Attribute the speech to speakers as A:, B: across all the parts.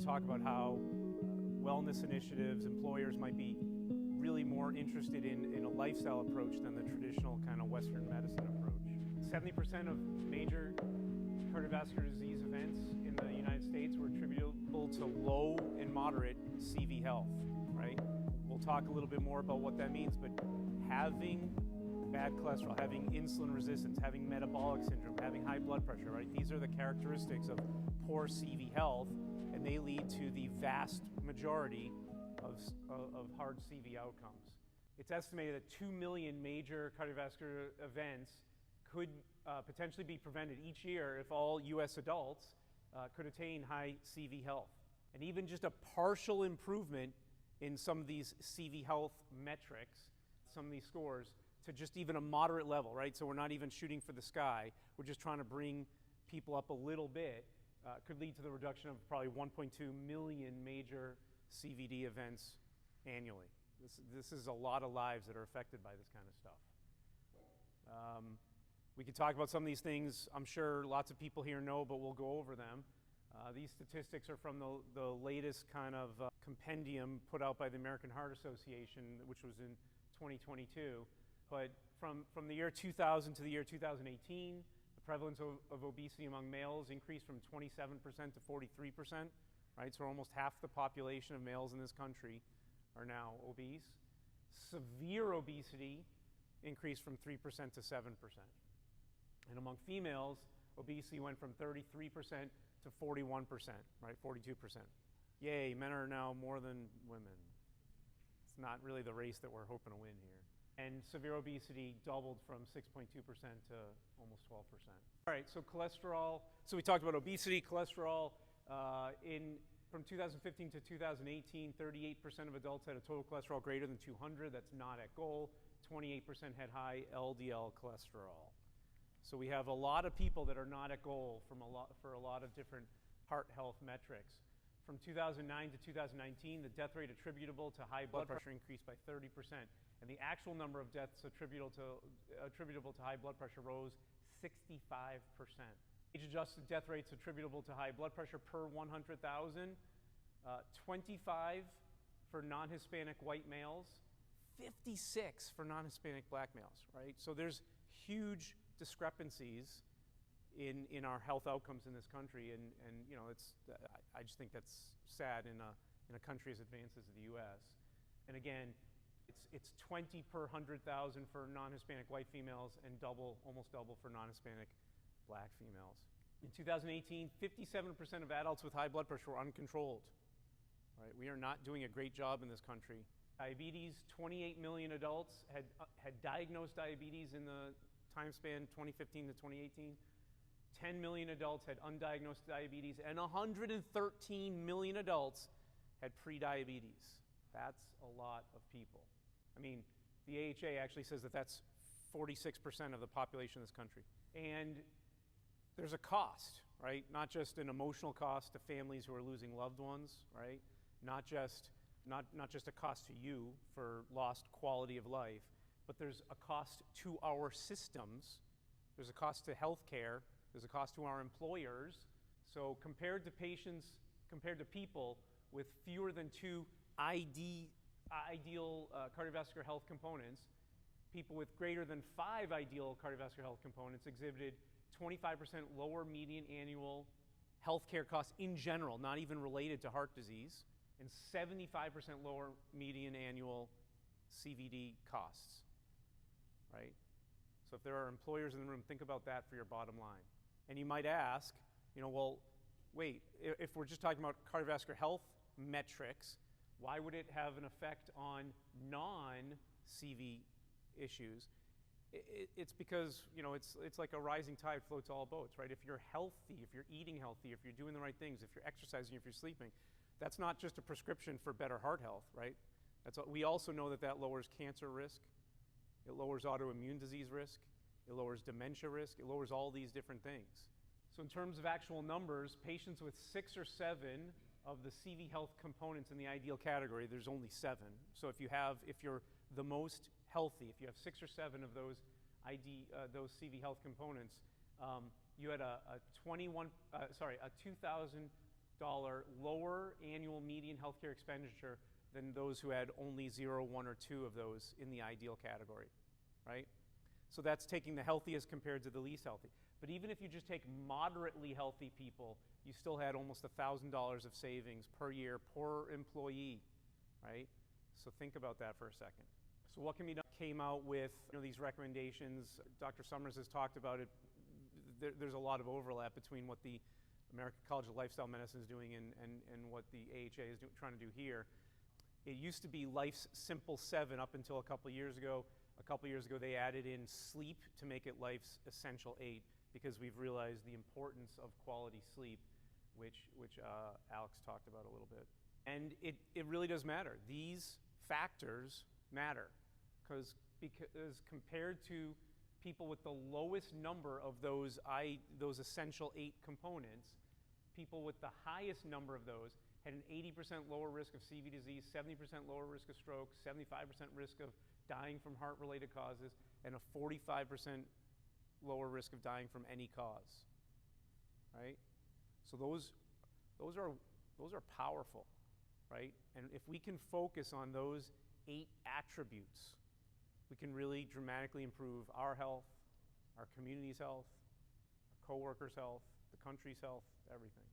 A: talk about how wellness initiatives, employers might be really more interested in a lifestyle approach than the traditional kind of Western medicine approach. 70% of major cardiovascular disease events in the United States were attributable to low and moderate CV health, right? We'll talk a little bit more about what that means, but having bad cholesterol, having insulin resistance, having metabolic syndrome, having high blood pressure, right? These are the characteristics of poor CV health, and they lead to the vast majority of hard CV outcomes. It's estimated that 2 million major cardiovascular events could potentially be prevented each year if all US adults could attain high CV health. And even just a partial improvement in some of these CV health metrics, some of these scores, to just even a moderate level, right? So we're not even shooting for the sky. We're just trying to bring people up a little bit, could lead to the reduction of probably 1.2 million major CVD events annually. This is a lot of lives that are affected by this kind of stuff. We could talk about some of these things. I'm sure lots of people here know, but we'll go over them. These statistics are from the latest kind of compendium put out by the American Heart Association, which was in 2022. But from the year 2000 to the year 2018, the prevalence of obesity among males increased from 27% to 43%, right? So almost half the population of males in this country are now obese. Severe obesity increased from 3% to 7%. And among females, obesity went from 33% to 41%, right? 42%. Yay, men are now more than women. It's not really the race that we're hoping to win here. And severe obesity doubled from 6.2% to almost 12%. All right, so cholesterol. So we talked about obesity, cholesterol. From 2015 to 2018, 38% of adults had a total cholesterol greater than 200. That's not at goal. 28% had high LDL cholesterol. So we have a lot of people that are not at goal for a lot of different heart health metrics. From 2009 to 2019, the death rate attributable to high blood pressure increased by 30%, and the actual number of deaths attributable to high blood pressure rose 65%. Age-adjusted death rates attributable to high blood pressure per 100,000, 25 for non-Hispanic white males, 56 for non-Hispanic black males, right? So there's huge discrepancies in our health outcomes in this country, and you know, I just think that's sad in a country as advanced as the U.S. And again, it's 20 per 100,000 for non-Hispanic white females and almost double for non-Hispanic black females. In 2018, 57% of adults with high blood pressure were uncontrolled. Right? We are not doing a great job in this country. Diabetes, 28 million adults had diagnosed diabetes in the time span 2015 to 2018. 10 million adults had undiagnosed diabetes, and 113 million adults had prediabetes. That's a lot of people. I mean, the AHA actually says that that's 46% of the population of this country. And there's a cost, right? Not just an emotional cost to families who are losing loved ones, right? Not just a cost to you for lost quality of life, but there's a cost to our systems. There's a cost to healthcare. There's a cost to our employers. So compared to people with fewer than 2 ideal cardiovascular health components, people with greater than 5 ideal cardiovascular health components exhibited 25% lower median annual healthcare costs in general, not even related to heart disease, and 75% lower median annual CVD costs, right? So if there are employers in the room, think about that for your bottom line. And you might ask, you know, well, wait, if we're just talking about cardiovascular health metrics, why would it have an effect on non-CV issues? It's because, you know, it's like a rising tide floats all boats, right? If you're healthy, if you're eating healthy, if you're doing the right things, if you're exercising, if you're sleeping, that's not just a prescription for better heart health, right? We also know that lowers cancer risk, it lowers autoimmune disease risk, it lowers dementia risk, it lowers all these different things. So in terms of actual numbers, patients with 6 or 7 of the CV health components in the ideal category, there's only 7. So if you're the most healthy, if you have 6 or 7 of those CV health components, you had a 2,000 lower annual median healthcare expenditure than those who had only 0, 1, or 2 of those in the ideal category, right? So that's taking the healthiest compared to the least healthy. But even if you just take moderately healthy people, you still had almost $1,000 of savings per year per employee, right? So think about that for a second. So what can be done? Came out with these recommendations. Dr. Summers has talked about it. There's a lot of overlap between what the American College of Lifestyle Medicine is doing and what the AHA is trying to do here. It used to be Life's Simple 7 up until a couple years ago. A couple years ago, they added in sleep to make it Life's Essential 8 because we've realized the importance of quality sleep, which Alex talked about a little bit. And it really does matter. These factors matter because compared to people with the lowest number of those Essential 8 components, people with the highest number of those had an 80% lower risk of CV disease, 70% lower risk of stroke, 75% risk of dying from heart-related causes, and a 45% lower risk of dying from any cause, right? So those are powerful, right? And if we can focus on those 8 attributes, we can really dramatically improve our health, our community's health, our coworkers' health, the country's health, everything.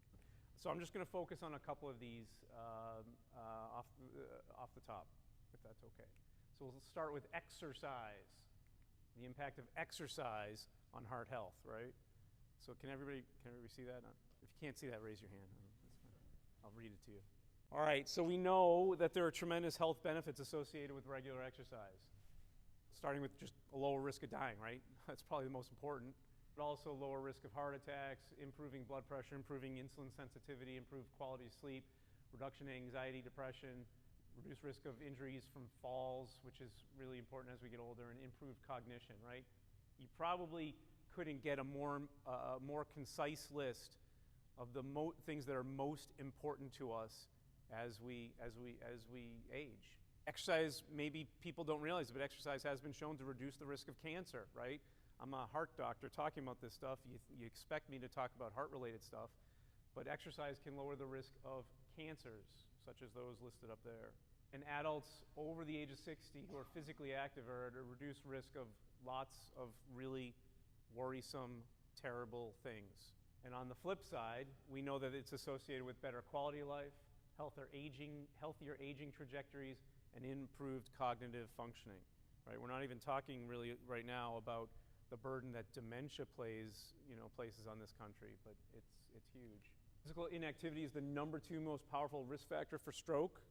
A: So I'm just going to focus on a couple of these off the top, if that's okay. So we'll start with exercise, the impact of exercise on heart health, right? So can everybody see that? If you can't see that, raise your hand. That's fine. I'll read it to you. All right, so we know that there are tremendous health benefits associated with regular exercise, starting with just a lower risk of dying, right? That's probably the most important. But also lower risk of heart attacks, improving blood pressure, improving insulin sensitivity, improved quality of sleep, reduction in anxiety, depression, reduced risk of injuries from falls, which is really important as we get older, and improved cognition, right? You probably couldn't get a more concise list of the things that are most important to us as we age. Exercise, maybe people don't realize it, but exercise has been shown to reduce the risk of cancer, right? I'm a heart doctor talking about this stuff. You expect me to talk about heart-related stuff, but exercise can lower the risk of cancers, such as those listed up there. And adults over the age of 60 who are physically active are at a reduced risk of lots of really worrisome, terrible things. And on the flip side, we know that it's associated with better quality of life, healthier aging trajectories, and improved cognitive functioning. Right? We're not even talking really right now about the burden that dementia places on this country, but it's huge. Physical inactivity is the number 2 most powerful risk factor for stroke,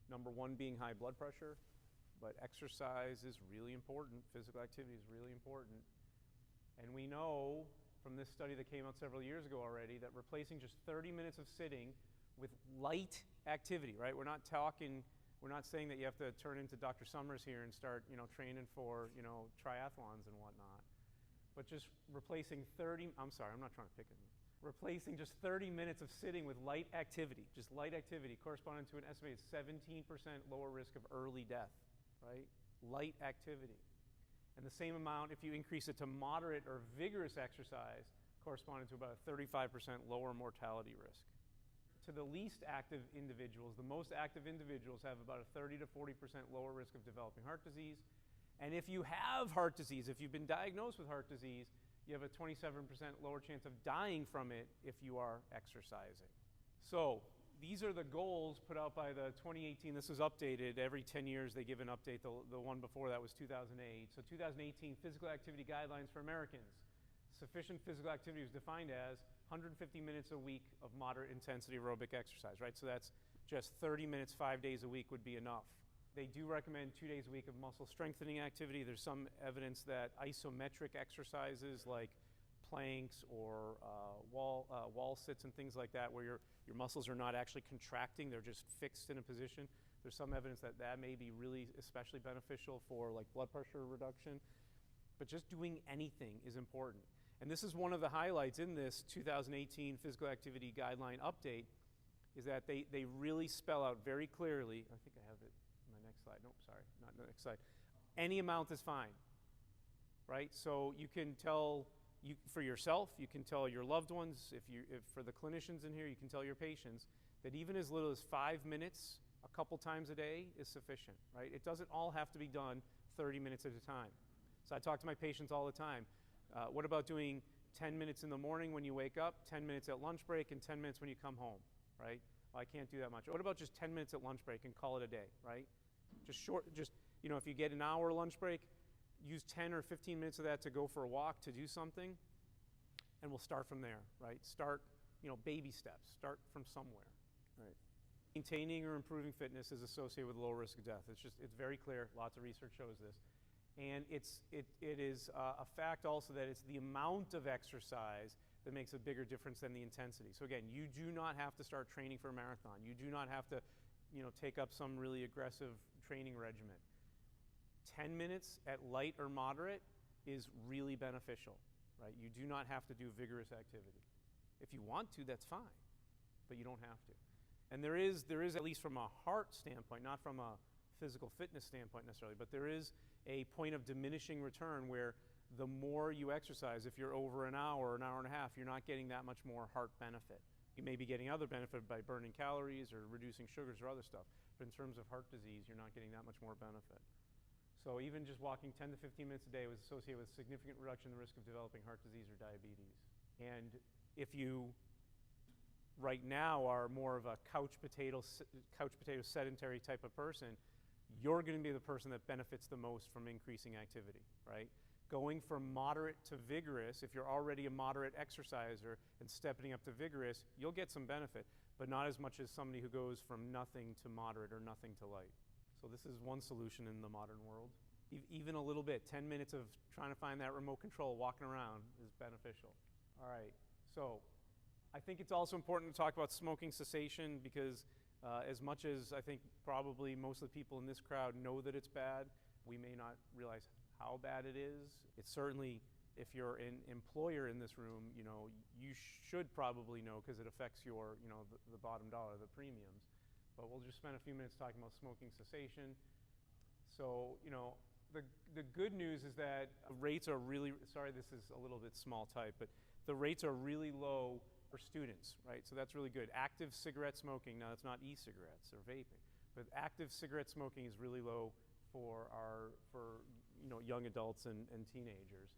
A: number 1 being high blood pressure, but exercise is really important. Physical activity is really important. And we know from this study that came out several years ago already that replacing just 30 minutes of sitting with light activity, right? We're not saying that you have to turn into Dr. Summers here and start, training for, triathlons and whatnot. But just replacing replacing just 30 minutes of sitting with light activity, corresponding to an estimated 17% lower risk of early death, right? Light activity. And the same amount if you increase it to moderate or vigorous exercise, corresponding to about a 35% lower mortality risk. To the least active individuals, the most active individuals have about a 30 to 40% lower risk of developing heart disease. And if you have heart disease, if you've been diagnosed with heart disease, you have a 27% lower chance of dying from it if you are exercising. So these are the goals put out by the 2018. This was updated. Every 10 years they give an update. The one before that was 2008. So 2018 Physical Activity Guidelines for Americans. Sufficient physical activity is defined as 150 minutes a week of moderate intensity aerobic exercise, right? So that's just 30 minutes 5 days a week would be enough. They do recommend 2 days a week of muscle strengthening activity. There's some evidence that isometric exercises like planks or wall sits and things like that, where your muscles are not actually contracting, they're just fixed in a position. There's some evidence that may be really especially beneficial for like blood pressure reduction. But just doing anything is important. And this is one of the highlights in this 2018 Physical Activity Guideline update, is that they really spell out very clearly, I think I have it in my next slide. Nope, sorry, not the next slide. Any amount is fine, right? So you can tell for yourself, you can tell your loved ones, if for the clinicians in here, you can tell your patients that even as little as 5 minutes a couple times a day is sufficient, right? It doesn't all have to be done 30 minutes at a time. So I talk to my patients all the time. What about doing 10 minutes in the morning when you wake up, 10 minutes at lunch break, and 10 minutes when you come home, right? Well, I can't do that much. What about just 10 minutes at lunch break and call it a day, right? Just short, if you get an hour lunch break, use 10 or 15 minutes of that to go for a walk, to do something, and we'll start from there, right? Start, baby steps. Start from somewhere, right? Maintaining or improving fitness is associated with low risk of death. It's very clear. Lots of research shows this. And it is a fact also that it's the amount of exercise that makes a bigger difference than the intensity. So again, you do not have to start training for a marathon. You do not have to, take up some really aggressive training regimen. 10 minutes at light or moderate is really beneficial, right? You do not have to do vigorous activity. If you want to, that's fine, but you don't have to. And there is, at least from a heart standpoint, not from a physical fitness standpoint necessarily, but there is a point of diminishing return where the more you exercise, if you're over an hour and a half, you're not getting that much more heart benefit. You may be getting other benefit by burning calories or reducing sugars or other stuff, but in terms of heart disease, you're not getting that much more benefit. So even just walking 10 to 15 minutes a day was associated with significant reduction in the risk of developing heart disease or diabetes. And if you right now are more of a couch potato sedentary type of person, you're going to be the person that benefits the most from increasing activity, right? Going from moderate to vigorous, if you're already a moderate exerciser and stepping up to vigorous, you'll get some benefit, but not as much as somebody who goes from nothing to moderate or nothing to light. So this is one solution in the modern world. Even a little bit, 10 minutes of trying to find that remote control, walking around, is beneficial. All right, so I think it's also important to talk about smoking cessation because as much as I think probably most of the people in this crowd know that it's bad, we may not realize how bad it is. It's certainly, if you're an employer in this room, you should probably know because it affects your, the bottom dollar, the premiums. But we'll just spend a few minutes talking about smoking cessation. So, the good news is that rates are really, sorry this is a little bit small type, but the rates are really low for students, right? So that's really good. Active cigarette smoking, now it's not e-cigarettes or vaping, but active cigarette smoking is really low for young adults and teenagers.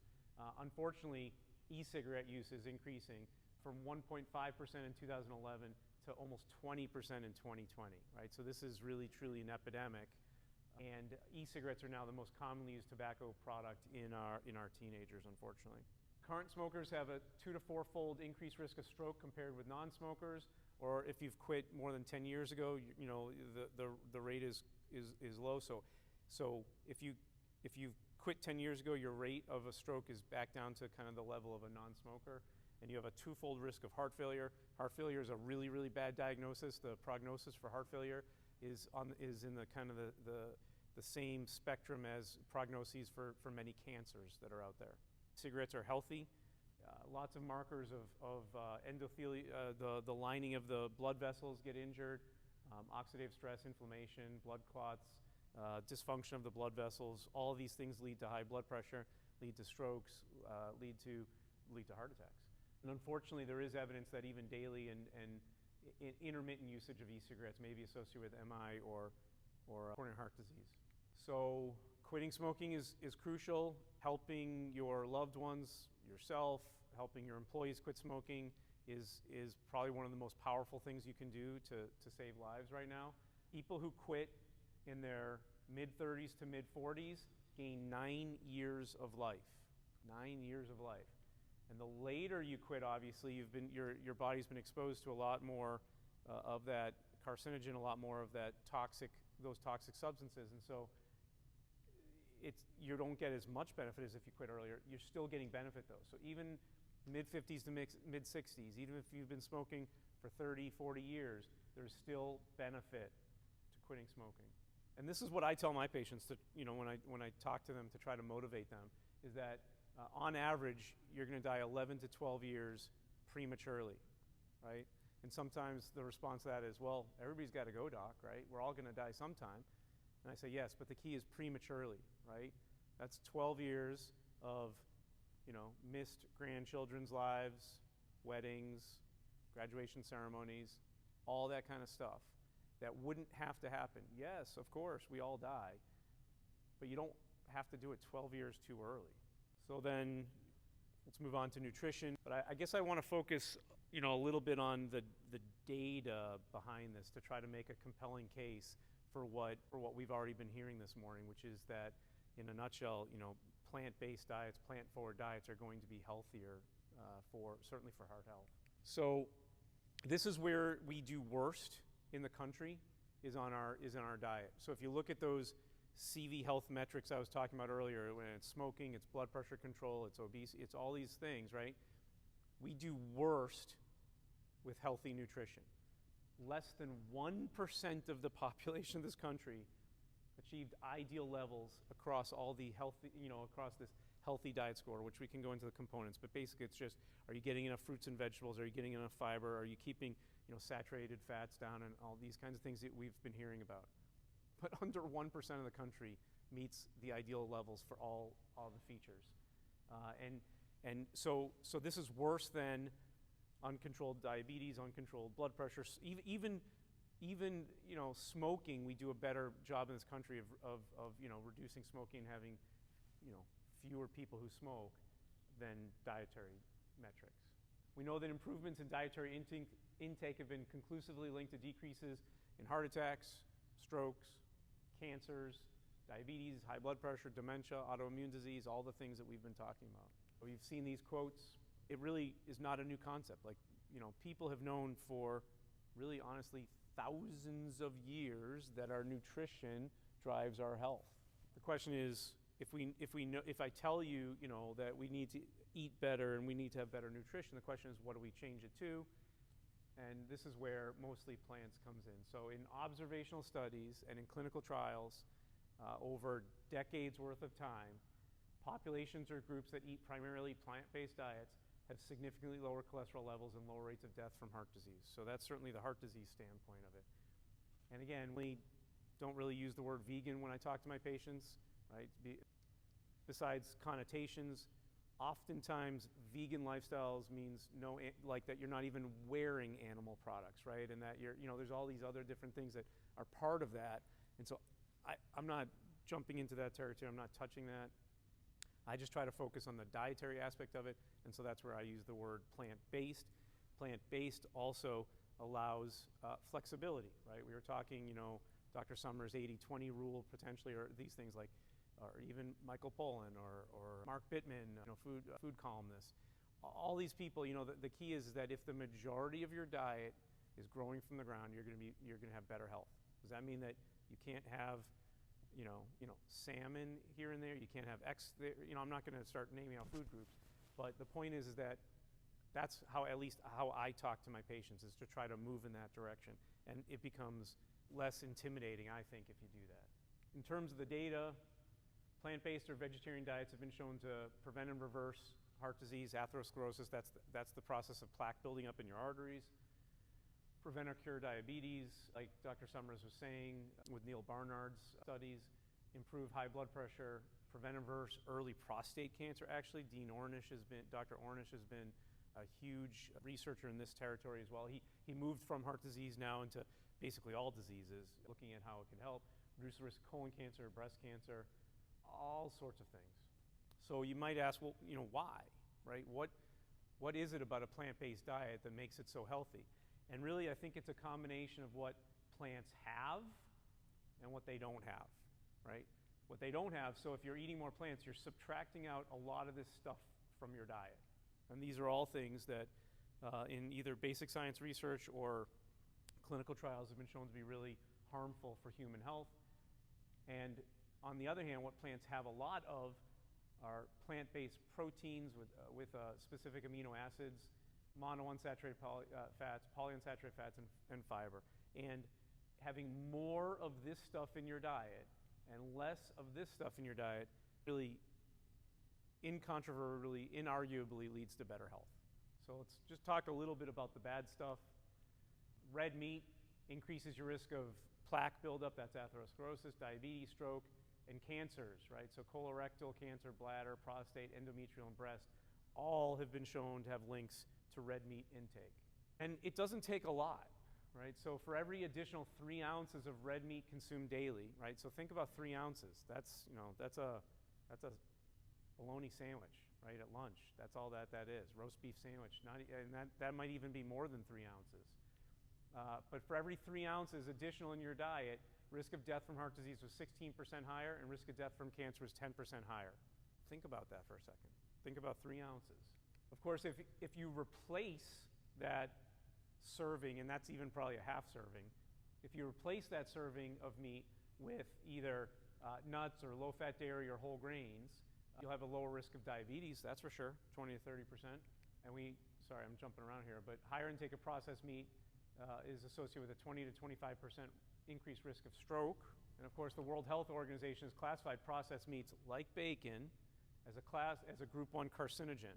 A: Unfortunately, e-cigarette use is increasing from 1.5% in 2011 to almost 20% in 2020, right? So this is really, truly an epidemic. And e-cigarettes are now the most commonly used tobacco product in our teenagers, unfortunately. Current smokers have a 2 to 4-fold increased risk of stroke compared with non-smokers, or if you've quit more than 10 years ago, the rate is low. So if you quit 10 years ago, your rate of a stroke is back down to kind of the level of a non-smoker, and you have a 2-fold risk of heart failure. Heart failure is a really, really bad diagnosis. The prognosis for heart failure is in the kind of the same spectrum as prognoses for many cancers that are out there. Cigarettes are healthy. Lots of markers of endothelia, the lining of the blood vessels get injured, oxidative stress, inflammation, blood clots, dysfunction of the blood vessels. All of these things lead to high blood pressure, lead to strokes, lead to heart attacks. And unfortunately, there is evidence that even daily and intermittent usage of e-cigarettes may be associated with MI or coronary heart disease. So quitting smoking is crucial. Helping your loved ones, yourself, helping your employees quit smoking is probably one of the most powerful things you can do to save lives right now. People who quit in their mid-30s to mid-40s gain 9 years of life. 9 years of life. And the later you quit, obviously, your body's been exposed to a lot more of that carcinogen, a lot more of those toxic substances, and so you don't get as much benefit as if you quit earlier. You're still getting benefit though. So even mid-50s to mid-60s, even if you've been smoking for 30, 40 years, there's still benefit to quitting smoking. And this is what I tell my patients when I talk to them to try to motivate them, is that on average, you're going to die 11 to 12 years prematurely, right? And sometimes the response to that is, well, everybody's got to go, doc, right? We're all going to die sometime. And I say, yes, but the key is prematurely, right? That's 12 years of missed grandchildren's lives, weddings, graduation ceremonies, all that kind of stuff that wouldn't have to happen. Yes, of course, we all die, but you don't have to do it 12 years too early. So then let's move on to nutrition. But I guess I want to focus a little bit on the data behind this to try to make a compelling case for what we've already been hearing this morning, which is that in a nutshell, plant-based diets, plant-forward diets are going to be healthier certainly for heart health. So this is where we do worst in the country is in our diet. So if you look at those CV health metrics I was talking about earlier, when it's smoking, it's blood pressure control, it's obesity, it's all these things, right? We do worst with healthy nutrition. Less than 1% of the population of this country achieved ideal levels across all the healthy, across this healthy diet score, which we can go into the components. But basically, it's just, are you getting enough fruits and vegetables? Are you getting enough fiber? Are you keeping, saturated fats down, and all these kinds of things that we've been hearing about? But under 1% of the country meets the ideal levels for all the features. And so this is worse than uncontrolled diabetes, uncontrolled blood pressure, even smoking. We do a better job in this country of reducing smoking and having fewer people who smoke than dietary metrics. We know that improvements in dietary intake have been conclusively linked to decreases in heart attacks, strokes, cancers, diabetes, high blood pressure, dementia, autoimmune disease, all the things that we've been talking about. We've seen these quotes. It really is not a new concept. People have known for really honestly thousands of years that our nutrition drives our health. The question is, if I tell you, that we need to eat better and we need to have better nutrition, the question is, what do we change it to? And this is where mostly plants comes in. So in observational studies and in clinical trials, over decades worth of time, populations or groups that eat primarily plant-based diets have significantly lower cholesterol levels and lower rates of death from heart disease. So that's certainly the heart disease standpoint of it. And again, we don't really use the word vegan when I talk to my patients, right? Besides connotations, oftentimes vegan lifestyles means that you're not even wearing animal products, right? And that there's all these other different things that are part of that. And so I'm not jumping into that territory. I'm not touching that. I just try to focus on the dietary aspect of it, and so that's where I use the word plant-based. Plant-based also allows flexibility, right? We were talking, Dr. Summers' 80-20 rule potentially, or these things or even Michael Pollan or Mark Bittman, food columnists. All these people, the key is that if the majority of your diet is growing from the ground, you're going to have better health. Does that mean that you can't have salmon here and there? You can't have X there. I'm not going to start naming out food groups, but the point is that that's at least how I talk to my patients, is to try to move in that direction. And it becomes less intimidating, I think, if you do that. In terms of the data, plant-based or vegetarian diets have been shown to prevent and reverse heart disease, atherosclerosis. That's the process of plaque building up in your arteries. Prevent or cure diabetes, like Dr. Summers was saying with Neil Barnard's studies. Improve high blood pressure, prevent and reverse early prostate cancer. Actually, Dr. Ornish has been a huge researcher in this territory as well. He moved from heart disease now into basically all diseases, looking at how it can help reduce the risk of colon cancer, breast cancer, all sorts of things. So you might ask, well, why, right? What is it about a plant-based diet that makes it so healthy? And really, I think it's a combination of what plants have and what they don't have, right? What they don't have, so if you're eating more plants, you're subtracting out a lot of this stuff from your diet. And these are all things that in either basic science research or clinical trials have been shown to be really harmful for human health. And on the other hand, what plants have a lot of are plant-based proteins with specific amino acids, monounsaturated fats, polyunsaturated fats, and fiber. And having more of this stuff in your diet and less of this stuff in your diet really incontrovertibly, inarguably leads to better health. So let's just talk a little bit about the bad stuff. Red meat increases your risk of plaque buildup, that's atherosclerosis, diabetes, stroke, and cancers, right? So colorectal cancer, bladder, prostate, endometrial, and breast, all have been shown to have links to red meat intake. And it doesn't take a lot, right? So for every additional 3 ounces of red meat consumed daily, right? So think about 3 ounces. That's a bologna sandwich, right, at lunch. That's all that is. Roast beef sandwich. And that might even be more than 3 ounces. But for every 3 ounces additional in your diet, risk of death from heart disease was 16% higher, and risk of death from cancer was 10% higher. Think about that for a second. Think about 3 ounces. Of course, if you replace that serving, and that's even probably a half serving, if you replace that serving of meat with either nuts or low-fat dairy or whole grains, you'll have a lower risk of diabetes, that's for sure, 20 to 30%. And sorry, I'm jumping around here, but higher intake of processed meat is associated with a 20 to 25% increased risk of stroke. And of course, the World Health Organization has classified processed meats like bacon as a group 1 carcinogen,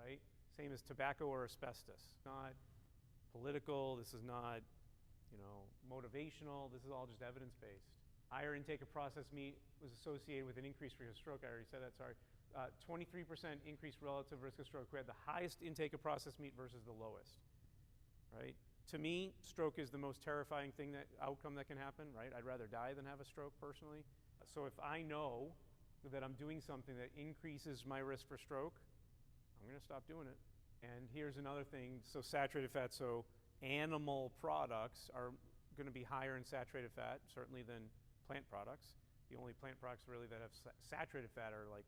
A: right? Same as tobacco or asbestos. Not political, this is not, motivational, this is all just evidence-based. Higher intake of processed meat was associated with an increased risk of stroke. I already said that, sorry. 23% increased relative risk of stroke. We had the highest intake of processed meat versus the lowest, right? To me, stroke is the most terrifying outcome that can happen, right? I'd rather die than have a stroke personally. So if I know that I'm doing something that increases my risk for stroke, I'm going to stop doing it. And here's another thing, so saturated fat, so animal products are going to be higher in saturated fat, certainly than plant products. The only plant products really that have saturated fat are like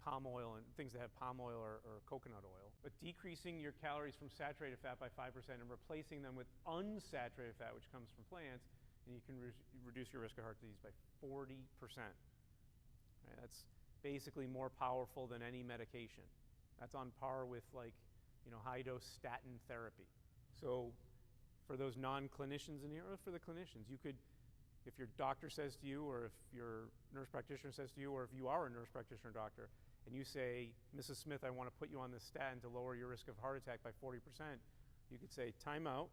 A: palm oil and things that have palm oil or coconut oil. But decreasing your calories from saturated fat by 5% and replacing them with unsaturated fat, which comes from plants, and you can reduce your risk of heart disease by 40%. Right? That's basically more powerful than any medication. That's on par with high-dose statin therapy. So for those non-clinicians in here, or for the clinicians, you could, if your doctor says to you, or if your nurse practitioner says to you, or if you are a nurse practitioner or doctor, and you say, Mrs. Smith, I want to put you on this statin to lower your risk of heart attack by 40%, you could say, time out.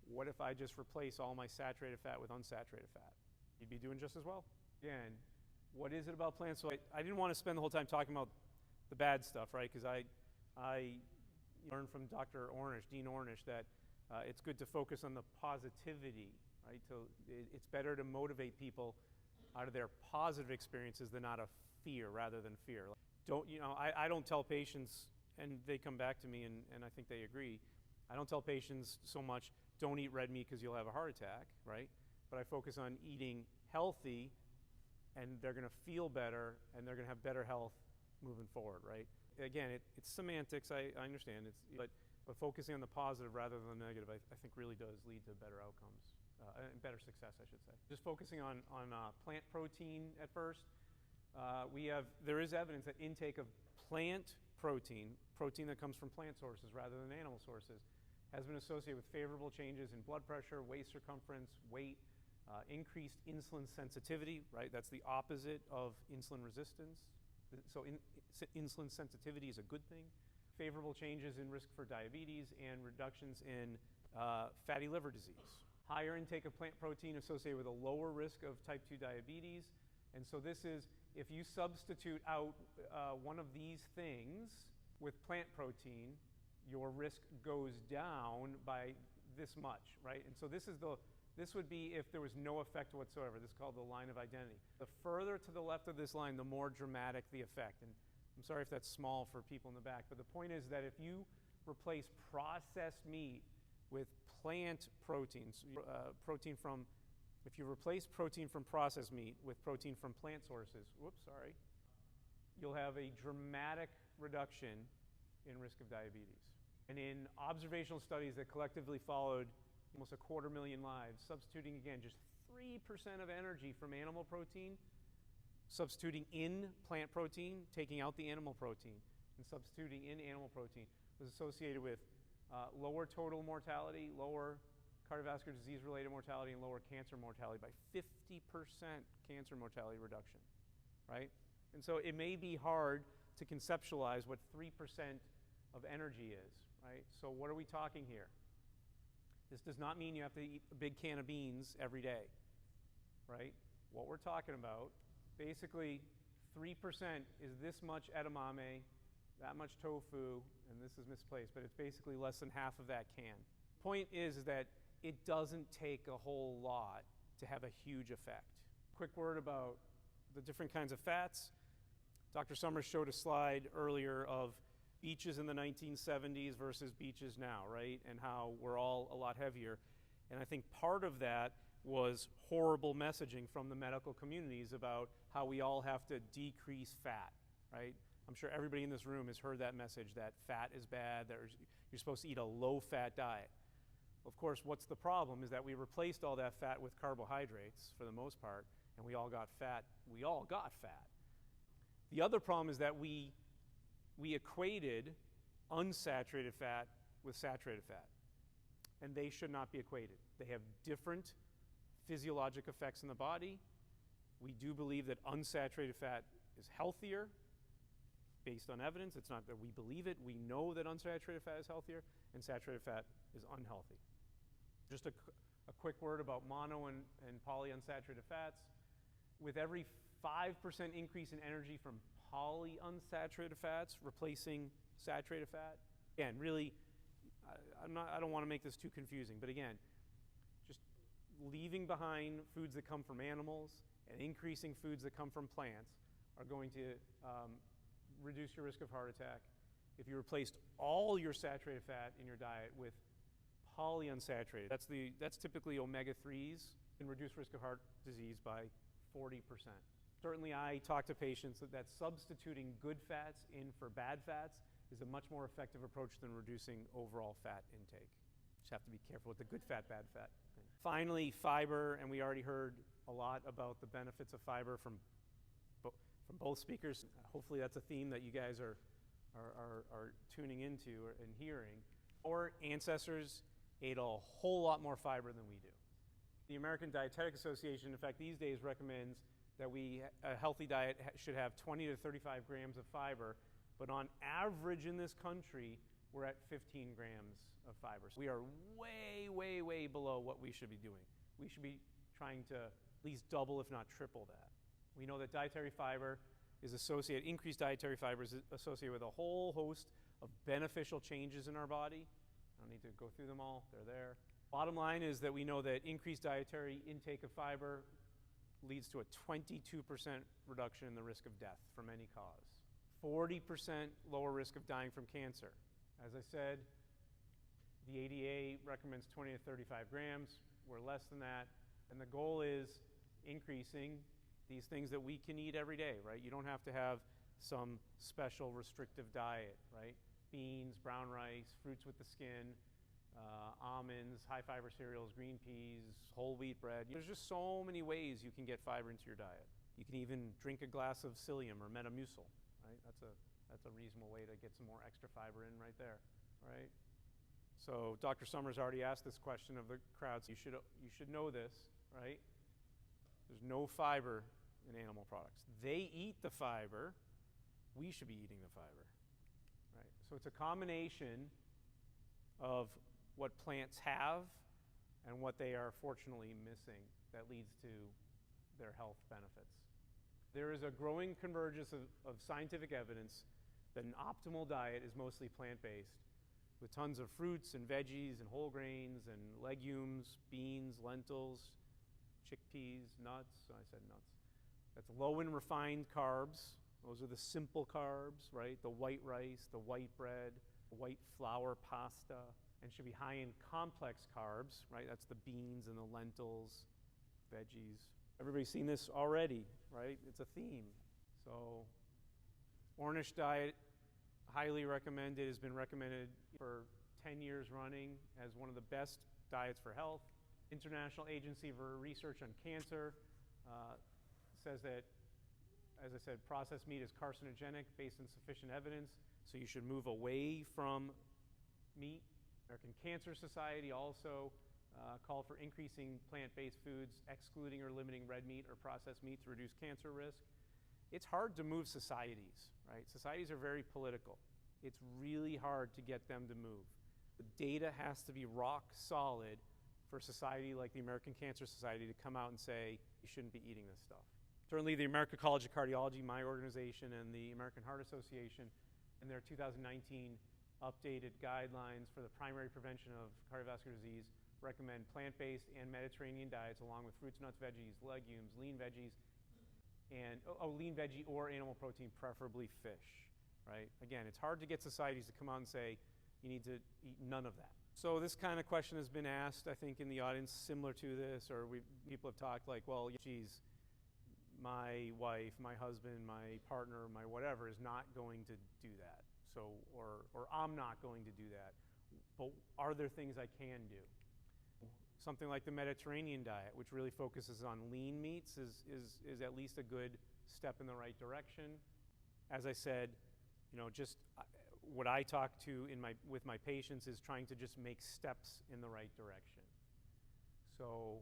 A: What if I just replace all my saturated fat with unsaturated fat? You'd be doing just as well. Again, what is it about plants? So I didn't want to spend the whole time talking about the bad stuff, right? Because I learned from Dr. Ornish, Dean Ornish, that it's good to focus on the positivity, right? So it's better to motivate people out of their positive experiences than out of fear, rather than fear. I don't tell patients, and they come back to me, and I think they agree, I don't tell patients so much, don't eat red meat because you'll have a heart attack, right? But I focus on eating healthy, and they're going to feel better, and they're going to have better health moving forward, right? Again, it's semantics, I understand, but focusing on the positive rather than the negative, I think really does lead to better outcomes, and better success, I should say. Just focusing on plant protein at first, there is evidence that intake of plant protein that comes from plant sources rather than animal sources, has been associated with favorable changes in blood pressure, waist circumference, weight, increased insulin sensitivity, right? That's the opposite of insulin resistance. So insulin sensitivity is a good thing. Favorable changes in risk for diabetes and reductions in fatty liver disease. Higher intake of plant protein associated with a lower risk of type 2 diabetes. And so this is, if you substitute out one of these things with plant protein, your risk goes down by this much, right? And so this would be if there was no effect whatsoever. This is called the line of identity. The further to the left of this line, the more dramatic the effect. And I'm sorry if that's small for people in the back, but the point is that if you replace processed meat with plant proteins, if you replace protein from processed meat with protein from plant sources, you'll have a dramatic reduction in risk of diabetes. And in observational studies that collectively followed almost 250,000 lives, substituting again just 3% of energy from animal protein, substituting in plant protein, taking out the animal protein, and substituting in animal protein was associated with lower total mortality, lower cardiovascular disease-related mortality, and lower cancer mortality by 50% cancer mortality reduction, right? And so it may be hard to conceptualize what 3% of energy is, right? So what are we talking here? This does not mean you have to eat a big can of beans every day, right? what we're talking about. Basically, 3% is this much edamame, that much tofu, and this is misplaced, but it's basically less than half of that can. Point is that it doesn't take a whole lot to have a huge effect. Quick word about the different kinds of fats. Dr. Summers showed a slide earlier of beaches in the 1970s versus beaches now, right? And how we're all a lot heavier. And I think part of that was horrible messaging from the medical communities about how we all have to decrease fat, right? I'm sure everybody in this room has heard that message that fat is bad, that you're supposed to eat a low-fat diet. Of course, what's the problem is that we replaced all that fat with carbohydrates for the most part, and we all got fat. We all got fat. The other problem is that we equated unsaturated fat with saturated fat, and they should not be equated. They have different physiologic effects in the body. We do believe that unsaturated fat is healthier based on evidence. It's not that we believe it. We know that unsaturated fat is healthier, and saturated fat is unhealthy. Just a quick word about mono and polyunsaturated fats. With every 5% increase in energy from polyunsaturated fats replacing saturated fat, again, really, I don't want to make this too confusing, but again, just leaving behind foods that come from animals and increasing foods that come from plants are going to reduce your risk of heart attack. If you replaced all your saturated fat in your diet with polyunsaturated, that's typically omega-3s, can reduce risk of heart disease by 40%. Certainly I talk to patients that substituting good fats in for bad fats is a much more effective approach than reducing overall fat intake. Just have to be careful with the good fat, bad fat thing. Finally, fiber, and we already heard a lot about the benefits of fiber from both speakers. Hopefully that's a theme that you guys are tuning into and hearing. Our ancestors ate a whole lot more fiber than we do. The American Dietetic Association, in fact, these days recommends that a healthy diet should have 20 to 35 grams of fiber, but on average in this country, we're at 15 grams of fiber. So we are way, way, way below what we should be doing. We should be trying to at least double, if not triple that. We know that increased dietary fiber is associated with a whole host of beneficial changes in our body. I don't need to go through them all, they're there. Bottom line is that we know that increased dietary intake of fiber leads to a 22% reduction in the risk of death from any cause. 40% lower risk of dying from cancer. As I said, the ADA recommends 20 to 35 grams. We're less than that. And the goal is increasing these things that we can eat every day, right? You don't have to have some special restrictive diet, right? Beans, brown rice, fruits with the skin, almonds, high-fiber cereals, green peas, whole wheat bread. There's just so many ways you can get fiber into your diet. You can even drink a glass of psyllium or Metamucil, right? That's a reasonable way to get some more extra fiber in right there, right? So Dr. Summers already asked this question of the crowd. So you should know this, right? There's no fiber in animal products. They eat the fiber. We should be eating the fiber, right? So it's a combination of what plants have and what they are fortunately missing that leads to their health benefits. There is a growing convergence of scientific evidence that an optimal diet is mostly plant-based, with tons of fruits and veggies and whole grains and legumes, beans, lentils, chickpeas, nuts. I said nuts. That's low in refined carbs. Those are the simple carbs, right? The white rice, the white bread, the white flour pasta, and should be high in complex carbs, right? That's the beans and the lentils, veggies. Everybody's seen this already, right? It's a theme. So, Ornish diet, highly recommended, has been recommended for 10 years running as one of the best diets for health. International Agency for Research on Cancer says that, as I said, processed meat is carcinogenic based on sufficient evidence, so you should move away from meat. American Cancer Society also called for increasing plant-based foods, excluding or limiting red meat or processed meat to reduce cancer risk. It's hard to move societies, right? Societies are very political. It's really hard to get them to move. The data has to be rock solid for a society like the American Cancer Society to come out and say, you shouldn't be eating this stuff. Certainly the American College of Cardiology, my organization, and the American Heart Association, in their 2019 updated guidelines for the primary prevention of cardiovascular disease, recommend plant-based and Mediterranean diets along with fruits, nuts, veggies, legumes, lean veggies, and lean veggie or animal protein, preferably fish, right? Again, it's hard to get societies to come out and say, you need to eat none of that. So this kind of question has been asked, I think, in the audience similar to this, or people have talked like, well, geez, my wife, my husband, my partner, my whatever is not going to do that. So, or I'm not going to do that. But are there things I can do? Something like the Mediterranean diet, which really focuses on lean meats, is at least a good step in the right direction. As I said, just what I talk to with my patients is trying to just make steps in the right direction. So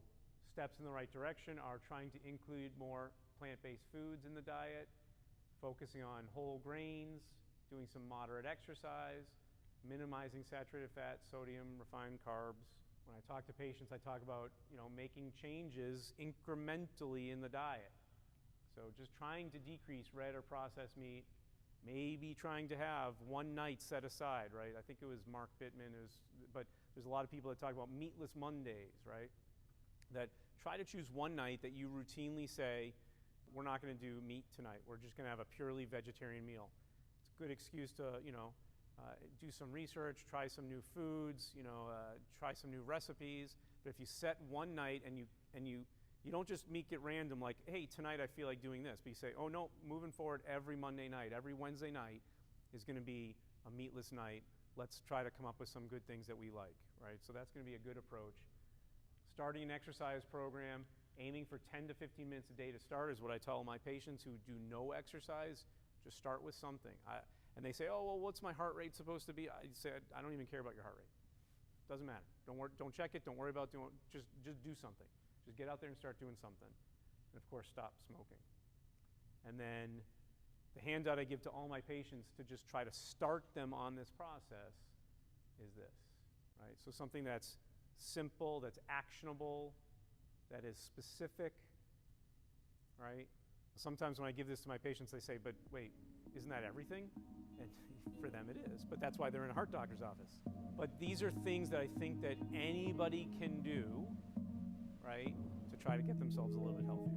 A: steps in the right direction are trying to include more plant-based foods in the diet, focusing on whole grains, doing some moderate exercise, minimizing saturated fat, sodium, refined carbs. When I talk to patients, I talk about making changes incrementally in the diet. So just trying to decrease red or processed meat, maybe trying to have one night set aside, right? I think it was Mark Bittman, but there's a lot of people that talk about meatless Mondays, right? That try to choose one night that you routinely say, we're not going to do meat tonight. We're just going to have a purely vegetarian meal. It's a good excuse to, do some research, try some new foods, try some new recipes. But if you set one night and you don't just make it random like, hey, tonight I feel like doing this, but you say, oh no, moving forward every Monday night, every Wednesday night is going to be a meatless night. Let's try to come up with some good things that we like, right? So that's going to be a good approach. Starting an exercise program, aiming for 10 to 15 minutes a day to start is what I tell my patients who do no exercise. Just start with something. And they say, oh, well, what's my heart rate supposed to be? I say, I don't even care about your heart rate. Doesn't matter. Don't check it. Don't worry about doing it. Just do something. Just get out there and start doing something. And of course, stop smoking. And then the handout I give to all my patients to just try to start them on this process is this, right? So something that's simple, that's actionable, that is specific, right? Sometimes when I give this to my patients, they say, but wait, isn't that everything? And for them it is, but that's why they're in a heart doctor's office. But these are things that I think that anybody can do, right, to try to get themselves a little bit healthier.